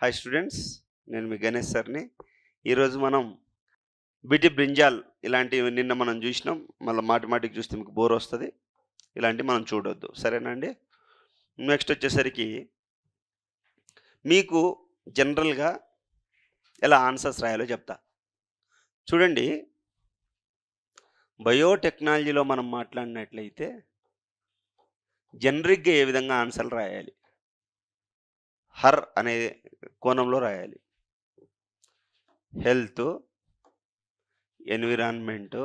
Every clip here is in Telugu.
హాయ్ స్టూడెంట్స్, నేను మీ గణేష్ సార్ని. ఈరోజు మనం బిటి బ్రింజాల్ ఇలాంటివి నిన్న మనం చూసినాం. మళ్ళీ మాటి మాటికి చూస్తే మీకు బోర్ వస్తుంది. ఇలాంటివి మనం చూడొద్దు, సరేనా అండి? నెక్స్ట్ వచ్చేసరికి మీకు జనరల్గా ఎలా ఆన్సర్స్ రాయాలో చెప్తా. చూడండి, బయోటెక్నాలజీలో మనం మాట్లాడినట్లయితే జనరిక్గా ఏ విధంగా ఆన్సర్లు రాయాలి, హర్ అనే కోణంలో రాయాలి. Health, environment,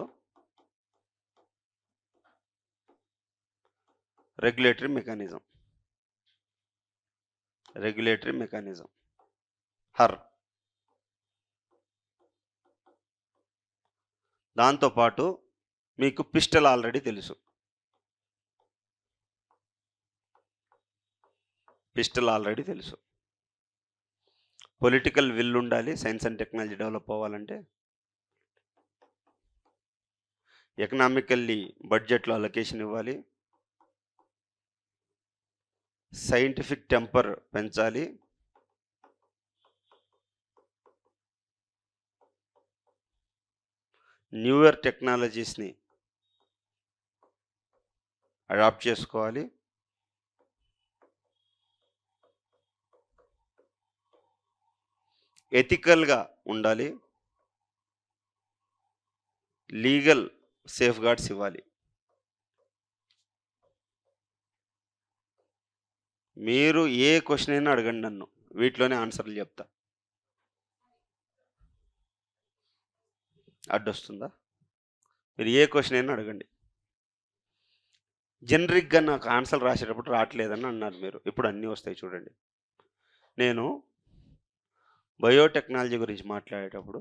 regulatory mechanism, her. దాంతోపాటు మీకు పిస్టల్ ఆల్రెడీ తెలుసు. పొలిటికల్ విల్ ఉండాలి సైన్స్ అండ్ టెక్నాలజీ డెవలప్ అవ్వాలంటే. ఎకనామికల్లీ బడ్జెట్లో అలొకేషన్ ఇవ్వాలి. సైంటిఫిక్ టెంపర్ పెంచాలి. న్యూయర్ టెక్నాలజీస్ని అడాప్ట్ చేసుకోవాలి. ఎథికల్గా ఉండాలి. లీగల్ సేఫ్ గార్డ్స్ ఇవ్వాలి. మీరు ఏ క్వశ్చన్ అయినా అడగండి నన్ను, వీటిలోనే ఆన్సర్లు చెప్తా. అడ్డొస్తుందా? మీరు ఏ క్వశ్చన్ అయినా అడగండి. జనరిక్గా నాకు ఆన్సర్ రాసేటప్పుడు రావట్లేదని అన్నారు మీరు. ఇప్పుడు అన్నీ వస్తాయి చూడండి. నేను బయోటెక్నాలజీ గురించి మాట్లాడేటప్పుడు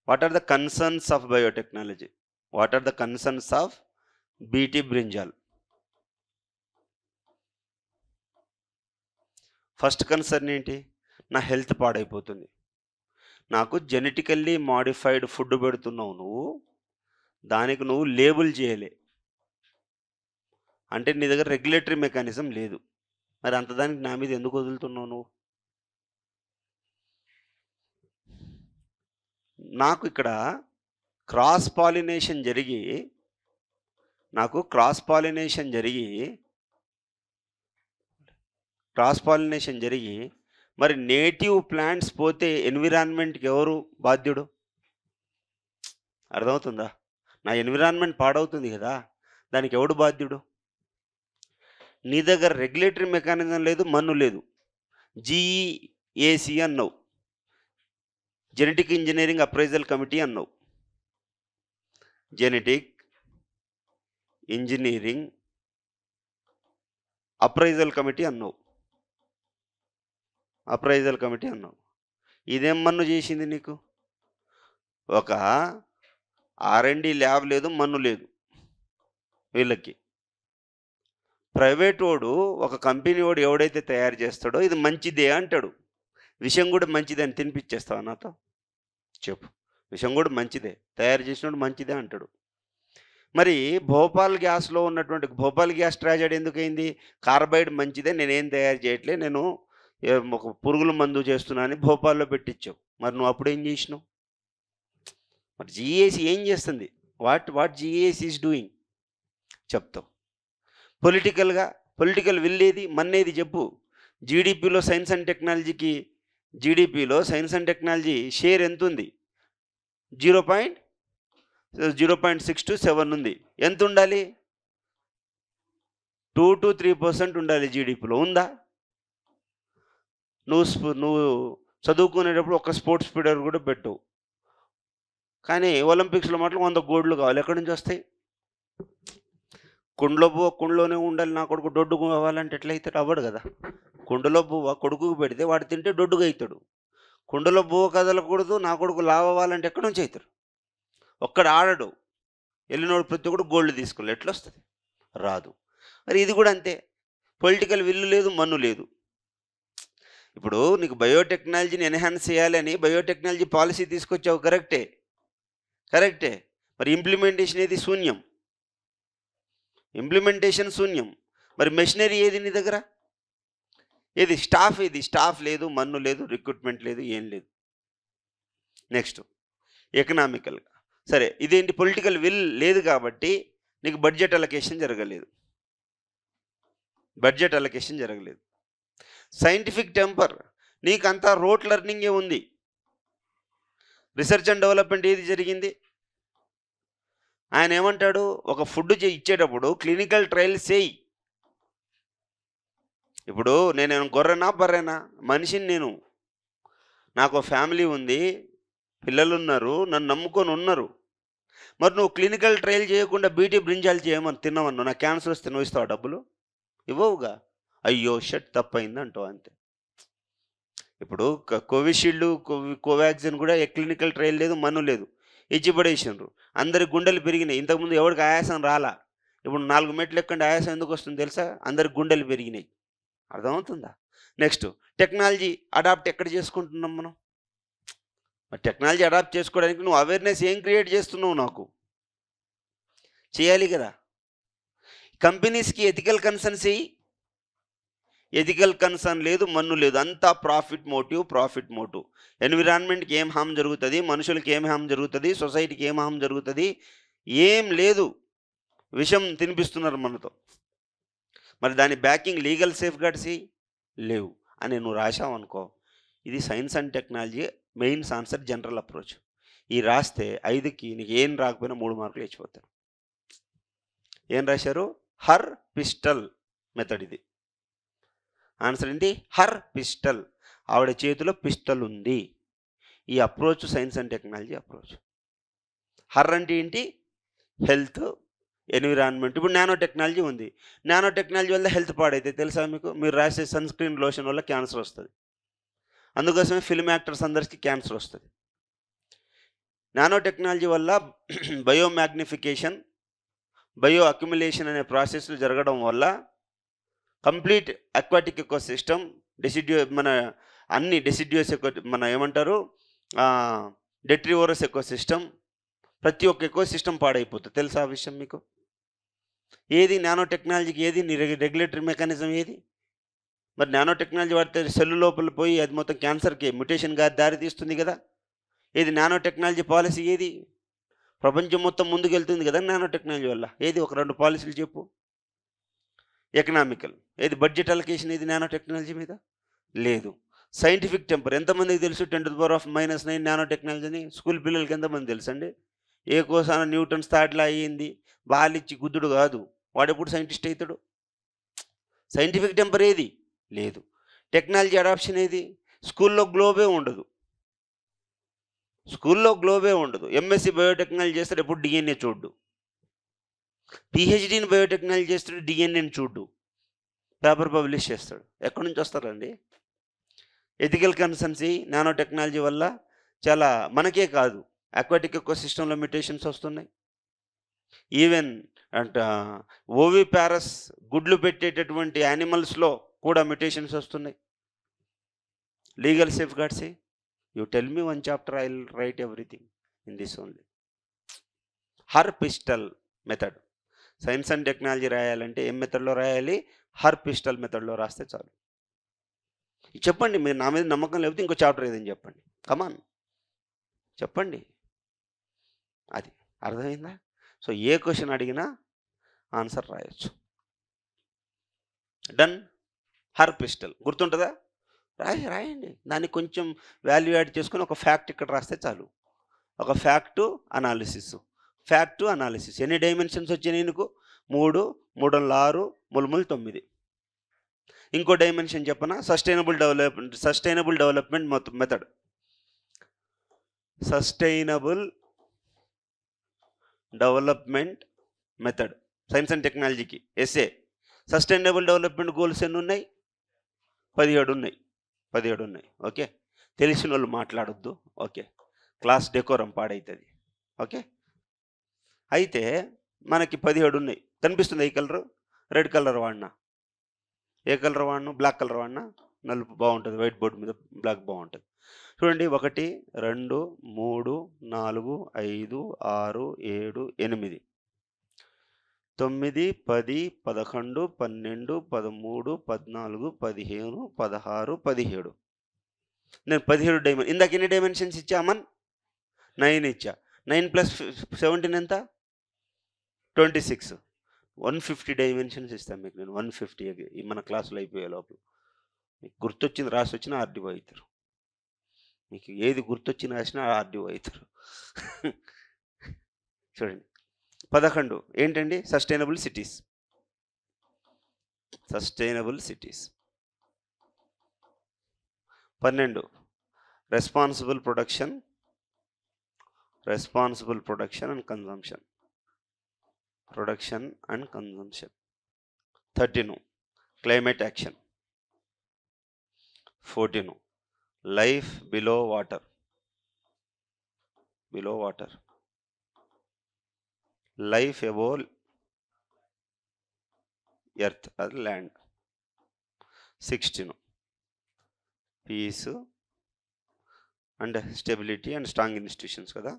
what are the concerns of biotechnology, what are the concerns of BT brinjal? First concern ఏంటి? నా హెల్త్ పాడైపోతుంది. నాకు జెనెటికల్లీ మాడిఫైడ్ ఫుడ్ పెడుతున్నావు నువ్వు, దానికి నువ్వు లేబుల్ చేయలే అంటే నీ దగ్గర రెగ్యులేటరీ మెకానిజం లేదు. మరి అంత దానికి నా మీద ఎందుకు వదులుతున్నావు నువ్వు? నాకు ఇక్కడ క్రాస్ పాలినేషన్ జరిగి మరి నేటివ్ ప్లాంట్స్ పోతే ఎన్విరాన్మెంట్కి ఎవరు బాధ్యుడు? అర్థమవుతుందా? నా ఎన్విరాన్మెంట్ పాడవుతుంది కదా, దానికి ఎవడు బాధ్యుడు? నీ దగ్గర రెగ్యులేటరీ మెకానిజం లేదు, మన్ను లేదు. జీఈఏసి అన్నావు, జెనెటిక్ ఇంజనీరింగ్ అప్రైజల్ కమిటీ అన్నావు. జెనెటిక్ ఇంజనీరింగ్ అప్రైజల్ కమిటీ అన్నావు. ఇదేం మన్ను చేసింది నీకు? ఒక R&D ల్యాబ్ లేదు, మన్ను లేదు వీళ్ళకి. ప్రైవేట్ వాడు, ఒక కంపెనీ వాడు ఎవడైతే తయారు చేస్తాడో ఇది మంచిదే అంటాడు. విషయం కూడా మంచిదే అని తినిపించేస్తావా నాతో? చెప్పు. విషయం కూడా మంచిదే, తయారు చేసినోడు మంచిదే అంటాడు. మరి భోపాల్ గ్యాస్లో ఉన్నటువంటి భోపాల్ గ్యాస్ ట్రాజెడీ ఎందుకైంది? కార్బైడ్ మంచిదే, నేనేం తయారు చేయట్లే, నేను ఒక పురుగుల మందు చేస్తున్నా అని భోపాల్లో పెట్టించావు. మరి నువ్వు అప్పుడు ఏం చేసినావు? మరి జీఏసీ ఏం చేస్తుంది? వాట్ జీఏసీ ఈజ్ డూయింగ్ చెప్తావు. పొలిటికల్ విల్ ఏది, మన్నేది చెప్పు. జీడిపిలో సైన్స్ అండ్ టెక్నాలజీ షేర్ ఎంత ఉంది? 0.6 to 7 ఉంది. ఎంత ఉండాలి? 2 to 3% ఉండాలి జీడిపిలో. ఉందా? నువ్వు చదువుకునేటప్పుడు ఒక స్పోర్ట్స్ పీరియడ్ కూడా పెట్టవు, కానీ ఒలింపిక్స్లో మాత్రం 100 గోల్డ్లు కావాలి. ఎక్కడి నుంచి వస్తాయి? కుండలో బువ్వ కుండలోనే ఉండాలి, నా కొడుకు దొడ్డుకు అవ్వాలంటే ఎట్లయితాడు? అవ్వడు కదా. కుండలో బువ్వ కొడుకుకు పెడితే వాడు తింటే దొడ్డుగా అవుతాడు. కుండలో బువ్వ కదలకూడదు, నా కొడుకు లావ్ అవ్వాలంటే ఎక్కడి నుంచి అవుతాడు? ఒక్కడ ఆడడు, వెళ్ళినోడు ప్రతి ఒక్కడు గోల్డ్ తీసుకోవాలి. ఎట్లా వస్తుంది? రాదు. మరి ఇది కూడా అంతే, పొలిటికల్ విల్లు లేదు, మన్ను లేదు. ఇప్పుడు నీకు బయోటెక్నాలజీని ఎన్హాన్స్ చేయాలని బయోటెక్నాలజీ పాలసీ తీసుకొచ్చావు, కరెక్టే. మరి ఇంప్లిమెంటేషన్ శూన్యం. మరి మెషినరీ ఏది నీ దగ్గర? ఏది స్టాఫ్? ఏది స్టాఫ్ లేదు, మన్ను లేదు, రిక్రూట్మెంట్ లేదు, ఏం లేదు. నెక్స్ట్ ఎకనామికల్గా సరే, ఇదేంటి పొలిటికల్ విల్ లేదు కాబట్టి నీకు బడ్జెట్ అలొకేషన్ జరగలేదు. బడ్జెట్ అలొకేషన్ జరగలేదు. సైంటిఫిక్ టెంపర్, నీకంతా రోట్ లెర్నింగే ఉంది. రిసెర్చ్ అండ్ డెవలప్మెంట్ ఏది జరిగింది? ఆయన ఏమంటాడు, ఒక ఫుడ్ ఇచ్చేటప్పుడు క్లినికల్ ట్రయల్స్ చేయి. ఇప్పుడు నేను గొర్రెనా బర్రెనా? మనిషిని నేను. నాకు ఫ్యామిలీ ఉంది, పిల్లలు ఉన్నారు, నన్ను నమ్ముకొని ఉన్నారు. మరి నువ్వు క్లినికల్ ట్రయల్ చేయకుండా బీటీ బ్రింజాలు చేయమని తిన్నావన్ను, నాకు క్యాన్సర్ వస్తే నువ్వు ఇస్తావా డబ్బులు? ఇవ్వవుగా. అయ్యో షట్ తప్పైంది అంటావు అంతే. ఇప్పుడు కోవిషీల్డ్, కోవాక్సిన్ కూడా క్లినికల్ ట్రయల్ లేదు, మన్ను లేదు, ఇచ్చి పడేసిండ్రు. అందరి గుండెలు పెరిగినాయి. ఇంతకుముందు ఎవరికి ఆయాసం రాలా, ఇప్పుడు 4 మెట్లు ఎక్కండి ఆయాసం ఎందుకు వస్తుంది తెలుసా? అందరికి గుండెలు పెరిగినాయి. అర్థమవుతుందా? నెక్స్ట్ టెక్నాలజీ అడాప్ట్ ఎక్కడ చేసుకుంటున్నాం మనం? మరి టెక్నాలజీ అడాప్ట్ చేసుకోవడానికి నువ్వు అవేర్నెస్ ఏం క్రియేట్ చేస్తున్నావు? నాకు చేయాలి కదా. కంపెనీస్కి ఎథికల్ కన్సర్న్స్ ఏయి. ఎథికల్ కన్సర్న్ లేదు, మన్ను లేదు, అంతా ప్రాఫిట్ మోటివ్. ఎన్విరాన్మెంట్కి ఏం హామ్ జరుగుతుంది, మనుషులకి ఏం హామ్ జరుగుతుంది, సొసైటీకి ఏం హామ్ జరుగుతుంది, ఏం లేదు. విషం తినిపిస్తున్నారు మనతో. మరి దాని బ్యాకింగ్ లీగల్ సేఫ్ గార్డ్స్ లేవు అని నువ్వు రాశావు అనుకో, ఇది science and technology mains answer general approach. ఈ రాస్తే 5కి నీకు ఏం రాకపోయినా 3 మార్కులు ఇచ్చిపోతారు. ఏం రాశారు? Her pistol method. ఇది ఆన్సర్ ఏంటి? Her pistol. ఆవిడ చేతిలో పిస్టల్ ఉంది. ఈ approach science and technology approach. Her అంటే ఏంటి? Health, environment. ఇప్పుడు నానో టెక్నాలజీ ఉంది. నానో టెక్నాలజీ వల్ల హెల్త్ పాడైతే తెలుసా మీకు? మీరు రాసే సన్ స్క్రీన్ లోషన్ వల్ల క్యాన్సర్ వస్తుంది. అందుకోసమే ఫిల్మ్ యాక్టర్స్ అందరికీ క్యాన్సర్ వస్తుంది. నానో టెక్నాలజీ వల్ల బయో మ్యాగ్నిఫికేషన్, బయో అక్యుములేషన్ అనే ప్రాసెస్లు జరగడం వల్ల కంప్లీట్ అక్వాటిక్ ఎకో సిస్టమ్, మన అన్ని డెసిడ్యూస్ మన ఏమంటారు, డెట్రివోరస్ ఎకో సిస్టమ్, ప్రతి ఒక్క ఎకో సిస్టమ్ పాడైపోతుంది. తెలుసా ఆ విషయం మీకు? ఏది నానో టెక్నాలజీకి? ఏది రెగ్యులేటరీ మెకానిజం ఏది? మరి నానో టెక్నాలజీ వాడితే సెల్ లోపల పోయి అది మొత్తం క్యాన్సర్కి మ్యుటేషన్గా దారి తీస్తుంది కదా. ఏది నానో టెక్నాలజీ పాలసీ? ఏది? ప్రపంచం మొత్తం ముందుకెళ్తుంది కదా నానో టెక్నాలజీ వల్ల. ఏది? ఒక 2 పాలసీలు చెప్పు. ఎకనామికల్ ఏది? బడ్జెట్ అలొకేషన్ ఏది నానో టెక్నాలజీ మీద? లేదు. సైంటిఫిక్ టెంపర్ ఎంతమందికి తెలుసు? 10⁻⁻⁹ నానో టెక్నాలజీని స్కూల్ పిల్లలకి ఎంతమంది తెలుసు అండి? ఏ కోసాన న్యూటన్స్ థర్డ్లా అయ్యింది, బాలిచ్చి గుద్దుడు కాదు. వాడెప్పుడు సైంటిస్ట్ అవుతాడు? సైంటిఫిక్ టెంపర్ ఏది? లేదు. టెక్నాలజీ అడాప్షన్ ఏది? స్కూల్లో గ్లోబే ఉండదు. ఎంఎస్సి బయోటెక్నాలజీ చేస్తాడు, ఎప్పుడు డిఎన్ఏ చూడ్డు. పిహెచ్డీని బయోటెక్నాలజీ చేస్తాడు, డిఎన్ఏని చూడ్డు. పేపర్ పబ్లిష్ చేస్తాడు. ఎక్కడి నుంచి వస్తారండి? ఎథికల్ కన్సర్న్సీ నానో టెక్నాలజీ వల్ల చాలా, మనకే కాదు, అక్వాటిక్ ఎకో సిస్టంలో మ్యుటేషన్స్ వస్తున్నాయి. ఈవెన్ ఓవి ప్యారస్ గుడ్లు పెట్టేటటువంటి యానిమల్స్లో కూడా మ్యుటేషన్స్ వస్తున్నాయి. Legal safe guards. You tell me 1 chapter, I will write everything in this only. Her pistol method. Science and technology రాయాలంటే ఏం మెథడ్లో రాయాలి? హర్ పిస్టల్ మెథడ్లో రాస్తే చాలు. చెప్పండి, మీరు నా మీద నమ్మకం లేకపోతే ఇంకో చాప్టర్ ఏదని చెప్పండి. కమాన్ చెప్పండి. అది అర్థమైందా? సో ఏ క్వశ్చన్ అడిగినా ఆన్సర్ రాయొచ్చు. డన్. హర్ పిస్టల్ గుర్తుంటుందా? రాయండి. దాన్ని కొంచెం వాల్యూ యాడ్ చేసుకొని ఒక ఫ్యాక్ట్ ఇక్కడ రాస్తే చాలు. ఒక ఫ్యాక్టు అనాలిసిస్. ఎన్ని డైమెన్షన్స్ వచ్చినాయి నీకు? 3, 3 6, 3 9. ఇంకో డైమెన్షన్ చెప్పనా? Sustainable development method. Science and టెక్నాలజీకి ఎస్ఏ. సస్టైనబుల్ డెవలప్మెంట్ గోల్స్ ఎన్ని ఉన్నాయి? 17 ఉన్నాయి. ఓకే, తెలిసిన వాళ్ళు మాట్లాడొద్దు. ఓకే, క్లాస్ డెకోరం పాడవుతుంది. ఓకే, అయితే మనకి 17 ఉన్నాయి. కనిపిస్తుంది ఏ కలరు? రెడ్ కలర్ వాడినా, ఏ కలర్ వాడినా, బ్లాక్ కలర్ వాడినా నలుపు బాగుంటుంది, వైట్ బోర్డు మీద బ్లాక్ బాగుంటుంది. చూడండి, 1 2 3 4 5 6 7 8. 9, 10, 11, 12, 13, 14, 15, 16, 17. నేను 17 ఇందాక ఎన్ని డైమెన్షన్స్ ఇచ్చా అమన్? 9 ఇచ్చా. 9 ప్లస్ 17 ఎంత? 26. 150 డైమెన్షన్స్ ఇస్తాను మీకు నేను. 150 మన క్లాసులో అయిపోయే లోపల. మీకు గుర్తొచ్చింది రాసి వచ్చిన ఆర్డీఓ అవుతారు. మీకు ఏది గుర్తొచ్చి రాసినా ఆర్డీఓ అవుతారు. చూడండి. 11 ఏంటండి? Sustainable cities. Sustainable cities. 12 responsible production and consumption. Production and consumption. 13 climate action. 14 life below water. Life above earth, అది land. 16 peace and stability and strong institutions కదా.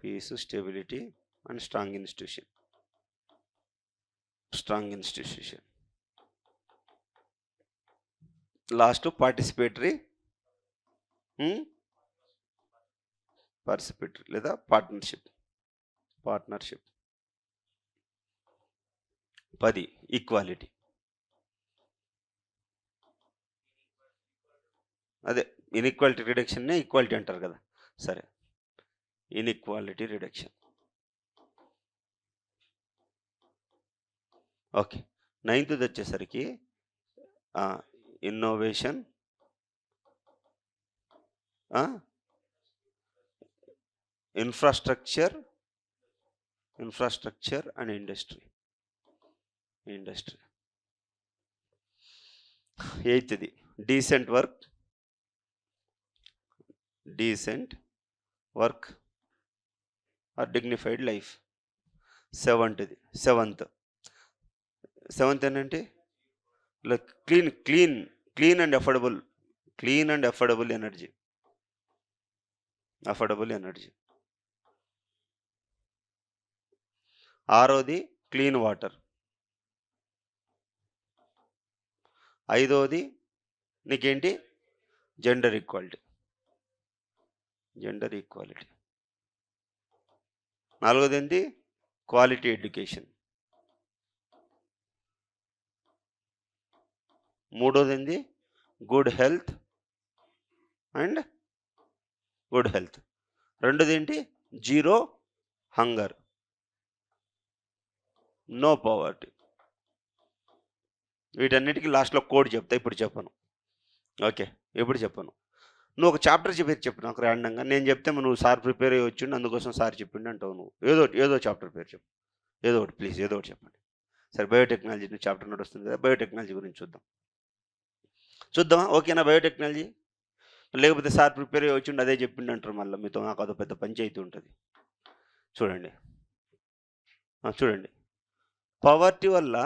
Peace, stability and strong institution. Last participatory లేదా పార్ట్నర్షిప్. 10 ఈక్వాలిటీ. అదే ఇన్ఈక్వాలిటీ రిడక్షన్నే ఈక్వాలిటీ అంటారు కదా. సరే, ఇన్ఈక్వాలిటీ రిడక్షన్. ఓకే. 9th వచ్చేసరికి innovation, infrastructure and industry. 8th decent work or dignified life. 7th ఏంటంటే clean and affordable energy. 6th clean water. 5th నీకేంటి? Gender equality. 4th ఏంటి? Quality education. 3th ఏంటి? Good health. 2th ఏంటి? Zero hunger, no poverty. వీటన్నిటికీ లాస్ట్లో కోడ్ చెప్తా, ఇప్పుడు చెప్పను. ఓకే, ఎప్పుడు చెప్పను. నువ్వు ఒక చాప్టర్ చెప్పు నాకు ర్యాండంగా. నేను చెప్తే నువ్వు సార్ ప్రిపేర్ అయ్యి వచ్చిండు, అందుకోసం సార్ చెప్పిండు అంటావు నువ్వు. ఏదో చాప్టర్ పేరు చెప్పు. ఏదో ఒకటి ప్లీజ్, ఏదో ఒకటి చెప్పండి. సరే, బయోటెక్నాలజీ చాప్టర్ నడుస్తుంది కదా, బయోటెక్నాలజీ గురించి చూద్దామా? ఓకేనా? బయోటెక్నాలజీ లేకపోతే సార్ ప్రిపేర్ అయ్యి వచ్చిండు అదే చెప్పిండు అంటారు మళ్ళీ. మీతో నాకు అదో పెద్ద పంచాయితీ ఉంటుంది. చూడండి పవర్టీ వల్ల,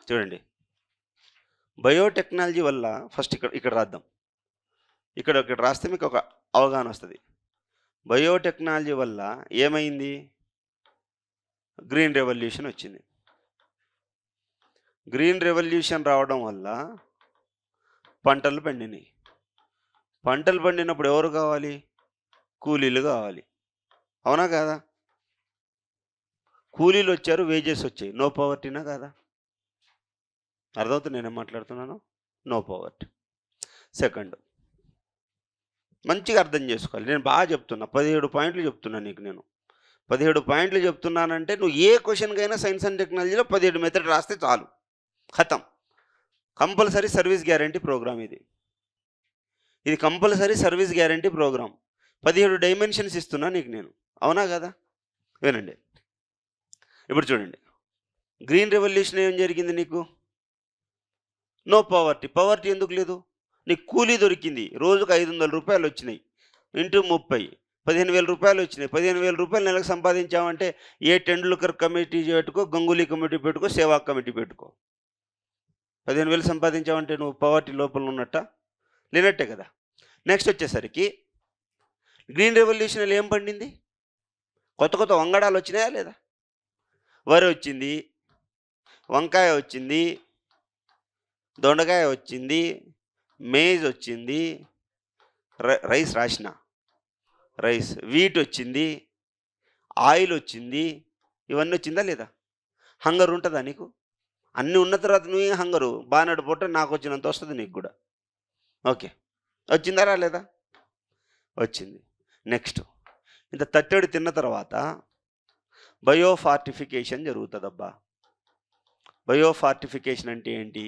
చూడండి బయోటెక్నాలజీ వల్ల ఫస్ట్ ఇక్కడ రాద్దాం. ఇక్కడ రాస్తే మీకు ఒక అవగాహన వస్తుంది. బయోటెక్నాలజీ వల్ల ఏమైంది? గ్రీన్ రెవల్యూషన్ వచ్చింది. గ్రీన్ రెవల్యూషన్ రావడం వల్ల పంటలు పండినాయి. పంటలు పండినప్పుడు ఎవరు కావాలి? కూలీలు కావాలి. అవునా కాదా? కూలీలు వచ్చారు, వేజెస్ వచ్చాయి. నో పవర్టీనా కాదా? అర్థమవుతుంది నేనేం మాట్లాడుతున్నాను? No poverty. సెకండ్, మంచిగా అర్థం చేసుకోవాలి. నేను బాగా చెప్తున్నా, 17 పాయింట్లు చెప్తున్నా నీకు. నేను 17 పాయింట్లు చెప్తున్నానంటే నువ్వు ఏ క్వశ్చన్కైనా సైన్స్ అండ్ టెక్నాలజీలో 17 మెథడ్ రాస్తే చాలు, ఖతం. కంపల్సరీ సర్వీస్ గ్యారంటీ ప్రోగ్రామ్ ఇది compulsory service guarantee programme. 17 dimensions ఇస్తున్నా నీకు నేను. అవునా కదా? వినండి. ఇప్పుడు చూడండి, గ్రీన్ రెవల్యూషన్ ఏం జరిగింది నీకు? నో పవర్టీ ఎందుకు లేదు? నీకు కూలీ దొరికింది, రోజుకు 500 రూపాయలు వచ్చినాయి, ఇంటూ 30 15,000 రూపాయలు వచ్చినాయి. 15,000 రూపాయలు నెలకు సంపాదించామంటే ఏ టెండూల్కర్ కమిటీ పెట్టుకో, గంగూలీ కమిటీ పెట్టుకో, సేవాగ్ కమిటీ పెట్టుకో. 15,000 సంపాదించామంటే నువ్వు పవర్టీ లోపల ఉన్నట్ట? లేనట్టే కదా. నెక్స్ట్ వచ్చేసరికి గ్రీన్ రెవల్యూషన్లో ఏం పండింది? కొత్త వంగడాలు వచ్చినాయా లేదా? వరి వచ్చింది, వంకాయ వచ్చింది, దొండకాయ వచ్చింది, మేజ్ వచ్చింది, రైస్ రాసిన రైస్, వీట్ వచ్చింది, ఆయిల్ వచ్చింది, ఇవన్నీ వచ్చిందా లేదా? హంగర్ ఉంటుందా నీకు? అన్నీ ఉన్న తర్వాత నువ్వే హంగరు బాగా పొట్ట నాకు వచ్చినంత వస్తుంది నీకు కూడా. ఓకే, వచ్చిందా రాలేదా? వచ్చింది. నెక్స్ట్, ఇంత తట్టెడు తిన్న తర్వాత బయోఫార్టిఫికేషన్ జరుగుతుందబ్బా. బయోఫార్టిఫికేషన్ అంటే ఏంటి?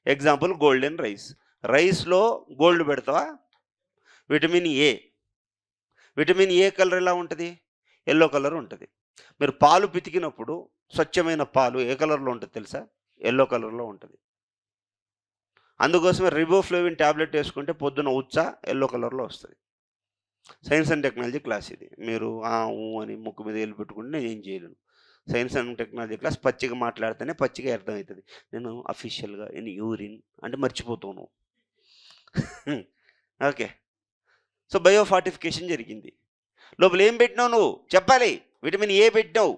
Example golden rice. రైస్లో గోల్డ్ పెడతావా? Vitamin A. Vitamin A colour ఎలా ఉంటుంది? ఎల్లో కలర్ ఉంటుంది. మీరు పాలు పితికినప్పుడు స్వచ్ఛమైన పాలు ఏ కలర్లో ఉంటుంది తెలుసా? ఎల్లో కలర్లో ఉంటుంది. అందుకోసమే రిబోఫ్లేవిన్ ట్యాబ్లెట్ వేసుకుంటే పొద్దున ఉచ్చ ఎల్లో కలర్లో వస్తుంది. సైన్స్ అండ్ టెక్నాలజీ క్లాస్ ఇది. మీరు ఊ అని ముక్కు మీద వేలు పెట్టుకుంటే నేను ఏం చేయలేను. సైన్స్ అండ్ టెక్నాలజీ క్లాస్ పచ్చిగా మాట్లాడితేనే పచ్చిగా అర్థమవుతుంది. నేను అఫీషియల్గా యూరిన్ అంటే మర్చిపోతాను. ఓకే, సో బయోఫార్టిఫికేషన్ జరిగింది. లోపల ఏం పెట్టినావు నువ్వు చెప్పాలి? విటమిన్ ఏ పెట్టినావు,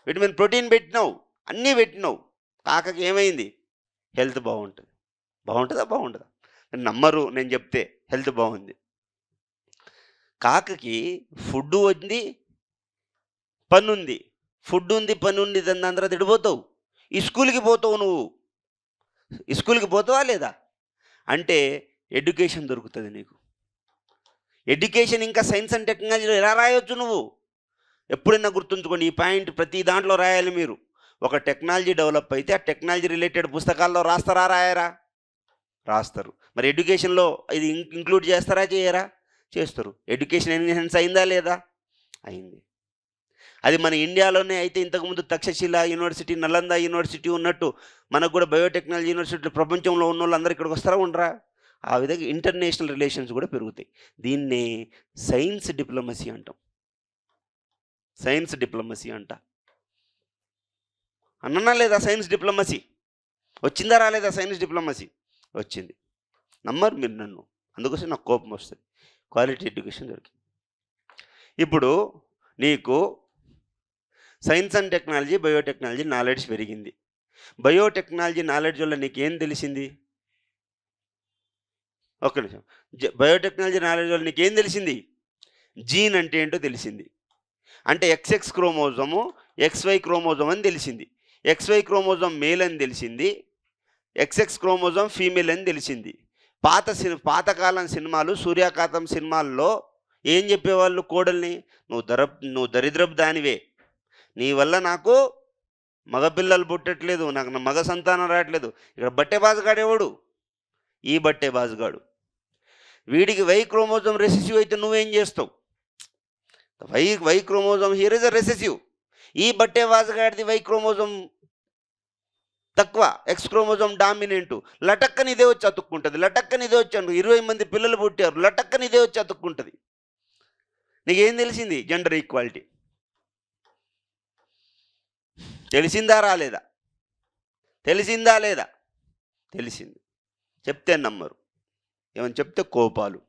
విటమిన్ ప్రోటీన్ పెట్టినావు, అన్నీ పెట్టినావు. కాకకి ఏమైంది? హెల్త్ బాగుంటుంది. బాగుంటుందా? నమ్మరు నేను చెప్తే. హెల్త్ బాగుంది. కాకకి ఫుడ్ ఉంది, పని ఉంది. ఫుడ్ ఉంది, పని ఉంది, దాన్ని అందరూ తిడిపోతావు. ఈ స్కూల్కి పోతావు నువ్వు. ఈ స్కూల్కి పోతావా లేదా? అంటే ఎడ్యుకేషన్ దొరుకుతుంది నీకు. ఎడ్యుకేషన్ ఇంకా సైన్స్ అండ్ టెక్నాలజీలో ఎలా రాయొచ్చు నువ్వు? ఎప్పుడైనా గుర్తుంచుకోండి, ఈ పాయింట్ ప్రతి దాంట్లో రాయాలి మీరు. ఒక టెక్నాలజీ డెవలప్ అయితే ఆ టెక్నాలజీ రిలేటెడ్ పుస్తకాల్లో రాస్తారా రాయరా? రాస్తారు. మరి ఎడ్యుకేషన్లో ఇది ఇంక్లూడ్ చేస్తారా చేయరా? చేస్తారు. ఎడ్యుకేషన్ ఎన్హాన్స్ అయిందా లేదా? అయింది. అది మన ఇండియాలోనే అయితే ఇంతకుముందు తక్షశిల యూనివర్సిటీ, నలంద యూనివర్సిటీ ఉన్నట్టు మనకు కూడా బయోటెక్నాలజీ యూనివర్సిటీ ప్రపంచంలో ఉన్న వాళ్ళు అందరూ ఇక్కడికి వస్తారా ఉండరా? ఆ విధంగా ఇంటర్నేషనల్ రిలేషన్స్ కూడా పెరుగుతాయి. దీన్నే సైన్స్ డిప్లొమసీ అంటాం. సైన్స్ డిప్లొమసీ అంట. అన్నా లేదా? సైన్స్ డిప్లొమసీ వచ్చిందా రాలేదా? సైన్స్ డిప్లొమసీ వచ్చింది. నమ్మరు మీరు నన్ను, అందుకోసం నాకు కోపం వస్తుంది. క్వాలిటీ ఎడ్యుకేషన్ దొరికింది. ఇప్పుడు నీకు science and technology, biotechnology knowledge పెరిగింది. బయోటెక్నాలజీ నాలెడ్జ్ వల్ల నీకేం తెలిసింది? ఒక్క నిమిషం. బయోటెక్నాలజీ నాలెడ్జ్ వల్ల నీకేం తెలిసింది? జీన్ అంటే ఏంటో తెలిసింది. అంటే XX క్రోమోజోము XY క్రోమోజోమ్ అని తెలిసింది. XY క్రోమోజోమ్ మేల్ అని తెలిసింది. XX క్రోమోజోమ్ ఫీమేల్ అని తెలిసింది. పాతకాలం సినిమాలు, సూర్యాకాంతం సినిమాల్లో ఏం చెప్పేవాళ్ళు కోడల్ని? నువ్వు దరిద్రపు దానివే, నీ వల్ల నాకు మగపిల్లలు పుట్టట్లేదు, నాకు మగ సంతానం రావట్లేదు. ఇక్కడ బట్టే బాజుగాడేవాడు? ఈ బట్టే బాజుగాడు. వీడికి Y క్రోమోజోమ్ రెసెసివ్ అయితే నువ్వేం చేస్తావు? Why chromosome here is a recessive. ఈ బట్టే బాజుగాడిది Y క్రోమోజోమ్ తక్కువ, X క్రోమోజోమ్ డామినెంటు. లటక్కని ఇదే వచ్చి అతుక్కుంటుంది. లటక్కని ఇదే వచ్చి 20 మంది పిల్లలు పుట్టారు, లటక్కని ఇదే వచ్చి అతుక్కుంటుంది. నీకేం తెలిసింది? జెండర్ ఈక్వాలిటీ తెలిసిందా రాలేదా? తెలిసిందా లేదా? తెలిసింది. చెప్తే నమ్మరు, ఏమని చెప్తే కోపాలు.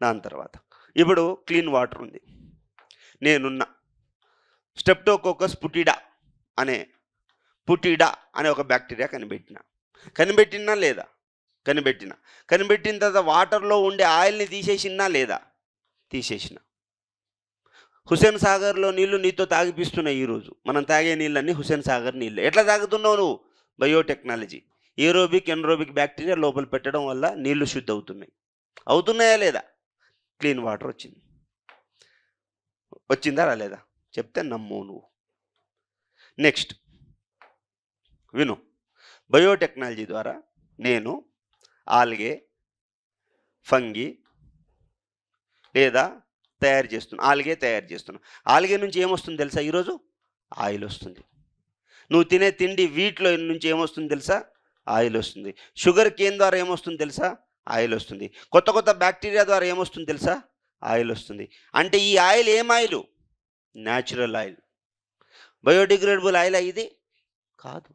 దాని తర్వాత ఇప్పుడు క్లీన్ వాటర్ ఉంది. నేనున్న స్టెప్టోకోకస్ పుటిడా అనే ఒక బ్యాక్టీరియా కనిపెట్టినా లేదా? కనిపెట్టిన తర్వాత వాటర్లో ఉండే ఆయిల్ని తీసేసినా లేదా? తీసేసిన. హుస్సేన్ సాగర్లో నీళ్లు నీతో తాగిపిస్తున్నాయి. ఈరోజు మనం తాగే నీళ్ళన్నీ హుస్సేన్ సాగర్ నీళ్ళు. ఎట్లా తాగుతున్నావు నువ్వు? బయోటెక్నాలజీ. ఎన్రోబిక్ బ్యాక్టీరియా లోపల పెట్టడం వల్ల నీళ్లు శుద్ధి అవుతున్నాయా లేదా? క్లీన్ వాటర్ వచ్చిందా రాలేదా? చెప్తే నమ్ము నువ్వు. నెక్స్ట్ విను. బయోటెక్నాలజీ ద్వారా నేను ఆల్గే, ఫంగి లేదా ఆల్గే తయారు చేస్తున్నాను. ఆల్గే నుంచి ఏమొస్తుంది తెలుసా? ఈరోజు ఆయిల్ వస్తుంది. నువ్వు తినే తిండి వీటిలో నుంచి ఏమొస్తుంది తెలుసా? ఆయిల్ వస్తుంది. షుగర్ కేన్ ద్వారా ఏమొస్తుంది తెలుసా? ఆయిల్ వస్తుంది. కొత్త బ్యాక్టీరియా ద్వారా ఏమొస్తుంది తెలుసా? ఆయిల్ వస్తుంది. అంటే ఈ ఆయిల్ ఏం oil? Natural oil. Biodegradable oil ఇది కాదు.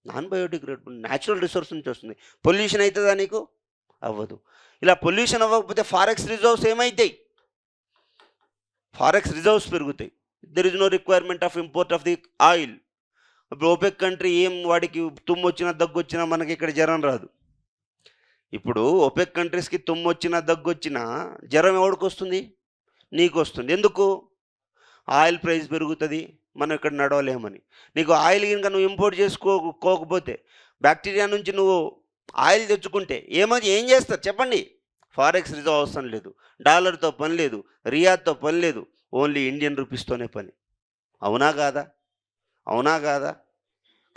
నాన్ బయోడిగ్రేడబుల్, న్యాచురల్ రిసోర్స్ నుంచి వస్తుంది. పొల్యూషన్ అవుతుందా నీకు? అవ్వదు. ఇలా పొల్యూషన్ అవ్వకపోతే ఫారెక్స్ రిజర్వ్స్ ఏమవుతాయి? ఫారెక్స్ రిజర్వ్స్ పెరుగుతాయి. There is no requirement of import of the oil. ఇప్పుడు ఓపెక్ కంట్రీ ఏం వాడికి తుమ్ము వచ్చినా దగ్గు వచ్చినా మనకి ఇక్కడ జ్వరం రాదు. ఇప్పుడు ఓపెక్ కంట్రీస్కి తుమ్ము వచ్చినా దగ్గు వచ్చినా జ్వరం ఎవరికి వస్తుంది? నీకు వస్తుంది. ఎందుకు? ఆయిల్ ప్రైస్ పెరుగుతుంది, మనం ఇక్కడ నడవలేమని. నీకు ఆయిల్ కనుక నువ్వు ఇంపోర్ట్ చేసుకోకపోతే, బ్యాక్టీరియా నుంచి నువ్వు ఆయిల్ తెచ్చుకుంటే ఏం చేస్తారు చెప్పండి? ఫారెక్స్ రిజర్వ్ అవసరం లేదు, డాలర్తో పని లేదు, రియాద్తో పని లేదు, ఓన్లీ ఇండియన్ రూపీస్తోనే పని. అవునా కాదా? అవునా కాదా?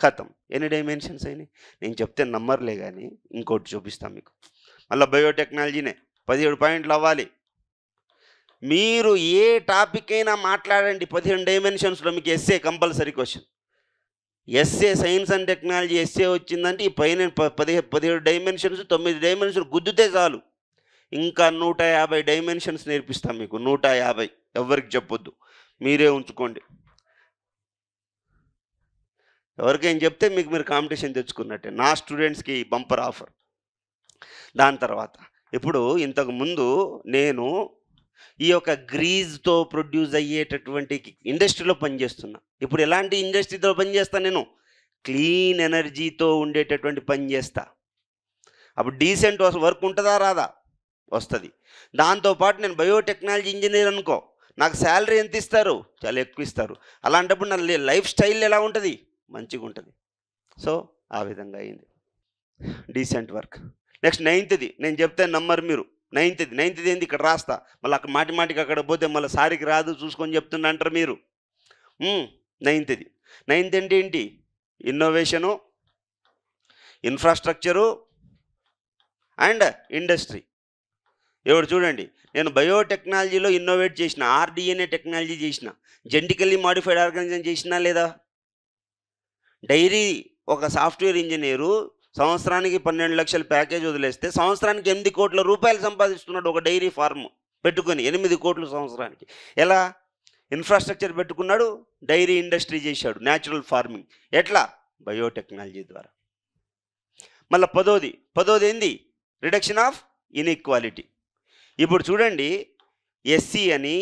ఖతం. ఎన్ని డైమెన్షన్స్ అయినాయి? నేను చెప్తే నమ్మర్లే కానీ ఇంకోటి చూపిస్తాను మీకు. మళ్ళీ బయోటెక్నాలజీనే 17 పాయింట్లు అవ్వాలి. మీరు ఏ టాపిక్ అయినా మాట్లాడండి 15 డైమెన్షన్స్లో. మీకు SA compulsory question. SA science and technology SA వచ్చిందంటే ఈ పైన 17 డైమెన్షన్స్ 9 డైమెన్షన్ గుద్దుతే చాలు. ఇంకా 150 డైమెన్షన్స్ నేర్పిస్తాం మీకు. 150 ఎవరికి చెప్పొద్దు, మీరే ఉంచుకోండి. ఎవరికైనా చెప్తే మీకు మీరు కాంపిటీషన్ తెచ్చుకున్నట్టే. నా స్టూడెంట్స్కి బంపర్ ఆఫర్. దాని తర్వాత ఇప్పుడు ఇంతకుముందు నేను ఈ యొక్క గ్రీజ్తో ప్రొడ్యూస్ అయ్యేటటువంటి ఇండస్ట్రీలో పనిచేస్తున్నా. ఇప్పుడు ఎలాంటి ఇండస్ట్రీతో పనిచేస్తాను నేను? క్లీన్ ఎనర్జీతో ఉండేటటువంటి పని చేస్తా. అప్పుడు డీసెంట్ వర్క్ ఉంటుందా రాదా? వస్తుంది. దాంతోపాటు నేను బయోటెక్నాలజీ ఇంజనీర్ అనుకో, నాకు శాలరీ ఎంత ఇస్తారు? చాలా ఎక్కువ ఇస్తారు. అలాంటప్పుడు నా లైఫ్ స్టైల్ ఎలా ఉంటుంది? మంచిగా ఉంటుంది. సో ఆ విధంగా అయింది డీసెంట్ వర్క్. నెక్స్ట్ 9th నేను చెప్తే నమ్మరు మీరు. 9th ఏంది? ఇక్కడ రాస్తా, మళ్ళీ అక్కడ మాటికి అక్కడ పోతే మళ్ళీ సారికి రాదు చూసుకొని చెప్తున్నా అంటారు మీరు. 9th అంటే ఏంటి? Innovation, infrastructure and industry. ఎవరు చూడండి, నేను బయోటెక్నాలజీలో ఇన్నోవేట్ చేసిన, ఆర్డిఎన్ఏ టెక్నాలజీ చేసిన, జెనెటికల్లీ మాడిఫైడ్ ఆర్గానిజం చేసినా లేదా? డైరీ ఒక సాఫ్ట్వేర్ ఇంజనీరు సంవత్సరానికి 12 లక్షల ప్యాకేజ్ వదిలేస్తే సంవత్సరానికి 8 కోట్ల రూపాయలు సంపాదిస్తున్నాడు ఒక డైరీ ఫార్మ్ పెట్టుకొని. 8 కోట్లు సంవత్సరానికి. ఎలా? ఇన్ఫ్రాస్ట్రక్చర్ పెట్టుకున్నాడు, డైరీ ఇండస్ట్రీ చేశాడు, న్యాచురల్ ఫార్మింగ్. ఎట్లా? బయోటెక్నాలజీ ద్వారా. మళ్ళీ 10th ఏంది? Reduction of inequality. ఇప్పుడు చూడండి, ఎస్సీ అని,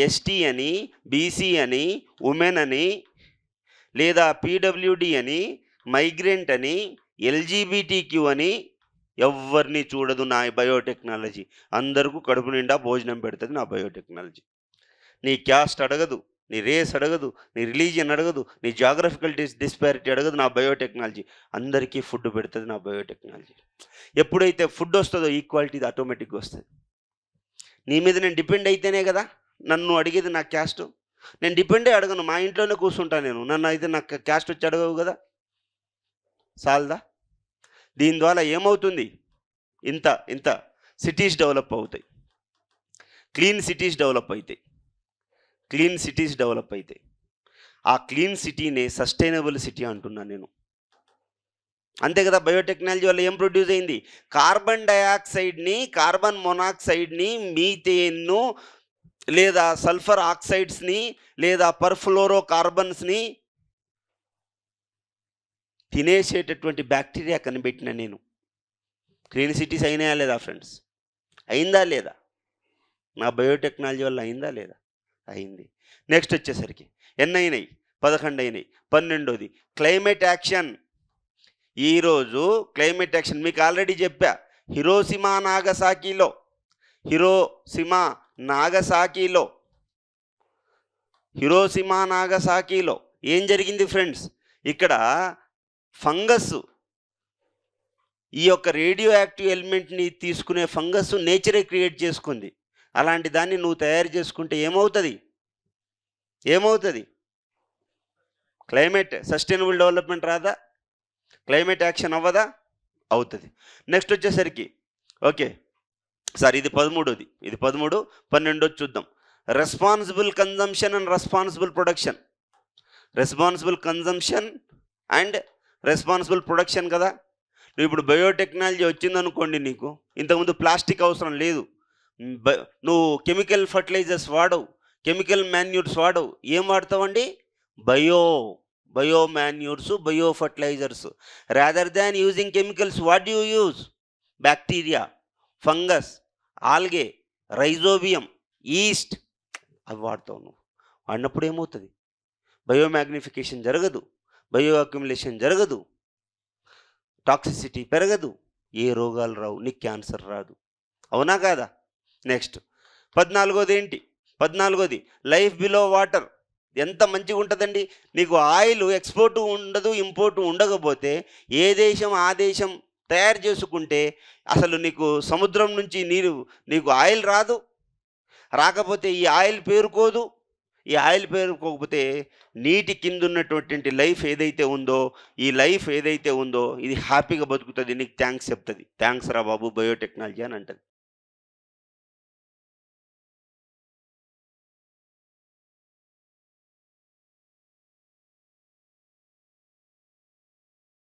ఎస్టీ అని, బీసీ అని, ఉమెన్ అని, లేదా పీడబ్ల్యూడి అని, మైగ్రెంట్ అని, ఎల్జీబీటీక్యూ అని ఎవరిని చూడదు నా బయోటెక్నాలజీ. అందరికీ కడుపు నిండా భోజనం పెడుతుంది నా బయోటెక్నాలజీ. నీ క్యాస్ట్ అడగదు, నీ రేస్ అడగదు, నీ రిలీజియన్ అడగదు, నీ జాగ్రఫికల్ డిస్పారిటీ అడగదు నా బయోటెక్నాలజీ. అందరికీ ఫుడ్ పెడుతుంది నా బయోటెక్నాలజీ. ఎప్పుడైతే ఫుడ్ వస్తుందో ఈక్వాలిటీ ఆటోమేటిక్గా వస్తుంది. నీ మీద నేను డిపెండ్ అయితేనే కదా నన్ను అడిగేది నా క్యాస్ట్. నేను డిపెండే అడగను, మా ఇంట్లోనే కూర్చుంటాను నేను. నన్ను అయితే నాకు క్యాస్ట్ వచ్చి అడగవు కదా, సాల్దా? దీని ద్వారా ఏమవుతుంది? ఇంత సిటీస్ డెవలప్ అవుతాయి, క్లీన్ సిటీస్ డెవలప్ అవుతాయి. ఆ క్లీన్ సిటీనే సస్టైనబుల్ సిటీ అంటున్నాను నేను. అంతే కదా? బయోటెక్నాలజీ వల్ల ఏం ప్రొడ్యూస్ అయింది? కార్బన్ డయాక్సైడ్ని, కార్బన్ మొనాక్సైడ్ని, మీథేన్ను, లేదా సల్ఫర్ ఆక్సైడ్స్ని, లేదా పర్ఫ్లోరో కార్బన్స్ని తినేసేటటువంటి బ్యాక్టీరియా కనిపెట్టిన నేను. క్లీన్ సిటీస్ అయినాయా లేదా ఫ్రెండ్స్? అయిందా లేదా? నా బయోటెక్నాలజీ వల్ల అయిందా లేదా? అయింది. నెక్స్ట్ వచ్చేసరికి ఎన్ని అయినాయి? 11 అయినాయి. 12th climate action. ఈరోజు క్లైమేట్ యాక్షన్ మీకు ఆల్రెడీ చెప్పా. హిరోషిమా నాగసాకిలో ఏం జరిగింది ఫ్రెండ్స్? ఇక్కడ ఫంగస్, ఈ యొక్క రేడియో యాక్టివ్ ఎలిమెంట్ని తీసుకునే ఫంగస్ నేచరే క్రియేట్ చేసుకుంది. అలాంటి దాన్ని నువ్వు తయారు చేసుకుంటే ఏమవుతుంది? క్లైమేట్ సస్టైనబుల్ డెవలప్మెంట్ రాదా? క్లైమేట్ యాక్షన్ అవ్వదా? అవుతుంది. నెక్స్ట్ వచ్చేసరికి ఓకే సార్, ఇది 13th. ఇది 13. 12 చూద్దాం. Responsible consumption and responsible production. Responsible consumption and responsible production కదా. నువ్వు ఇప్పుడు బయోటెక్నాలజీ వచ్చిందనుకోండి, నీకు ఇంతకుముందు ప్లాస్టిక్ అవసరం లేదు, నువ్వు కెమికల్ ఫర్టిలైజర్స్ వాడవు, కెమికల్ మాన్యూర్స్ వాడవు. ఏం వాడతావండి? Bio manures, bio fertilizers. Rather than using chemicals, what you use? Bacteria, fungus, algae, rhizobium, yeast, అవి వాడతావు నువ్వు. వాడినప్పుడు ఏమవుతుంది? బయోమాగ్నిఫికేషన్ జరగదు, బయో అక్యుములేషన్ జరగదు, టాక్సిసిటీ పెరగదు, ఏ రోగాలు రావు, నీకు క్యాన్సర్ రాదు. అవునా కాదా? నెక్స్ట్ 14ది ఏంటి? 14ది లైఫ్ బిలో వాటర్. ఎంత మంచిగా ఉంటుందండి. నీకు ఆయిల్ ఎక్స్పోర్టు ఉండదు, ఇంపోర్టు ఉండకపోతే ఏ దేశం ఆ దేశం తయారు చేసుకుంటే అసలు నీకు సముద్రం నుంచి నీకు ఆయిల్ రాదు. రాకపోతే ఈ ఆయిల్ పేరుకోదు. ఈ ఆయిల్ పేరుకోకపోతే నీటి కింద ఉన్నటువంటి లైఫ్ ఏదైతే ఉందో, ఈ లైఫ్ ఏదైతే ఉందో ఇది హ్యాపీగా బతుకుతుంది. నీకు థ్యాంక్స్ చెప్తుంది. థ్యాంక్స్ రా బాబు బయోటెక్నాలజీ అని అంటది.